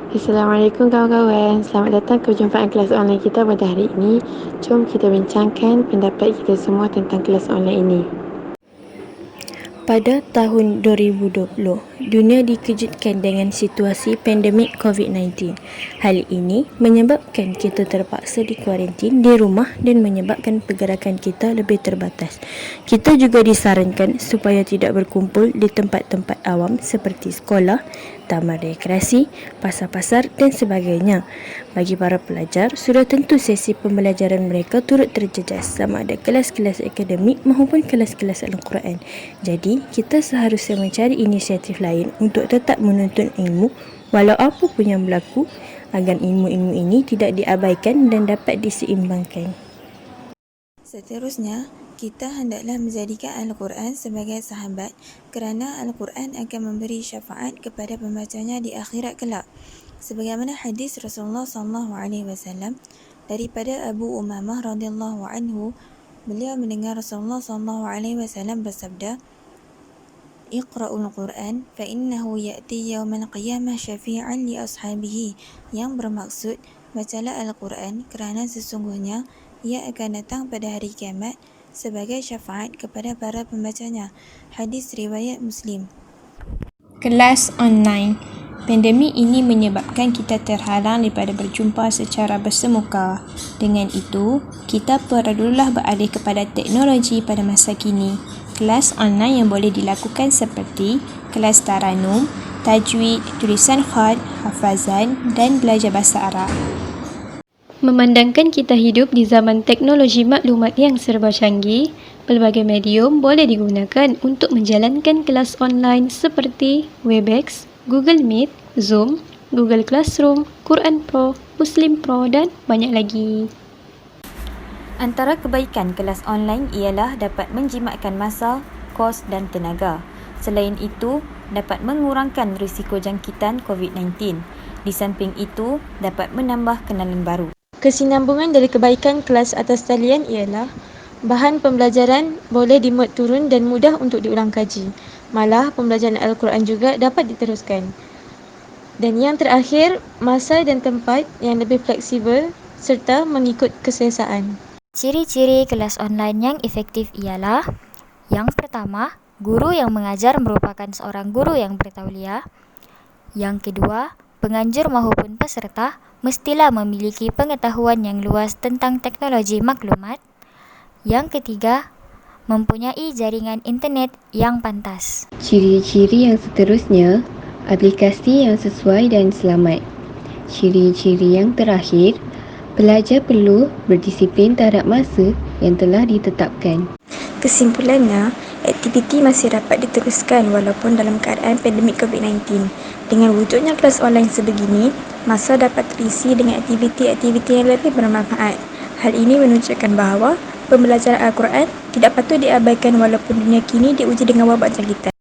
Assalamualaikum kawan-kawan. Selamat datang ke perjumpaan kelas online kita pada hari ini. Jom kita bincangkan pendapat kita semua tentang kelas online ini. Pada tahun 2020, dunia dikejutkan dengan situasi pandemik COVID-19. Hal ini menyebabkan kita terpaksa dikuarantin di rumah dan menyebabkan pergerakan kita lebih terbatas. Kita juga disarankan supaya tidak berkumpul di tempat-tempat awam seperti sekolah, taman rekreasi, pasar-pasar dan sebagainya. Bagi para pelajar, sudah tentu sesi pembelajaran mereka turut terjejas sama ada kelas-kelas akademik maupun kelas-kelas Al-Quran. Jadi, kita seharusnya mencari inisiatif lain untuk tetap menuntut ilmu walau apapun yang berlaku agar ilmu-ilmu ini tidak diabaikan dan dapat diseimbangkan. Seterusnya, kita hendaklah menjadikan Al-Quran sebagai sahabat kerana Al-Quran akan memberi syafaat kepada pembacanya di akhirat kelak. Sebagaimana hadis Rasulullah SAW daripada Abu Umamah radhiyallahu anhu, beliau mendengar Rasulullah SAW bersabda, "Iqra'ul Quran fa innahu ya'ti yawmal qiyamah syafi'an li ashabihi," yang bermaksud bacalah Al-Quran kerana sesungguhnya ia akan datang pada hari kiamat sebagai syafaat kepada para pembacanya. Hadis riwayat Muslim. Kelas online. Pandemik ini menyebabkan kita terhalang daripada berjumpa secara bersemuka. Dengan itu, kita perlulah beralih kepada teknologi pada masa kini. Kelas online yang boleh dilakukan seperti kelas taranum, tajwid, tulisan khat, hafazan dan belajar bahasa Arab. Memandangkan kita hidup di zaman teknologi maklumat yang serba canggih, pelbagai medium boleh digunakan untuk menjalankan kelas online seperti Webex, Google Meet, Zoom, Google Classroom, Quran Pro, Muslim Pro dan banyak lagi. Antara kebaikan kelas online ialah dapat menjimatkan masa, kos dan tenaga. Selain itu, dapat mengurangkan risiko jangkitan COVID-19. Di samping itu, dapat menambah kenalan baru. Kesinambungan dari kebaikan kelas atas talian ialah bahan pembelajaran boleh dimuat turun dan mudah untuk diulang kaji. Malah, pembelajaran Al-Quran juga dapat diteruskan. Dan yang terakhir, masa dan tempat yang lebih fleksibel serta mengikut keselesaan. Ciri-ciri kelas online yang efektif ialah: yang pertama, guru yang mengajar merupakan seorang guru yang bertauliah. Yang kedua, penganjur maupun peserta mestilah memiliki pengetahuan yang luas tentang teknologi maklumat. Yang ketiga, mempunyai jaringan internet yang pantas. Ciri-ciri yang seterusnya, aplikasi yang sesuai dan selamat. Ciri-ciri yang terakhir, pelajar perlu berdisiplin terhadap masa yang telah ditetapkan. Kesimpulannya, aktiviti masih dapat diteruskan walaupun dalam keadaan pandemik COVID-19. Dengan wujudnya kelas online sebegini, masa dapat terisi dengan aktiviti-aktiviti yang lebih bermanfaat. Hal ini menunjukkan bahawa pembelajaran Al-Quran tidak patut diabaikan walaupun dunia kini diuji dengan wabak jangkitan.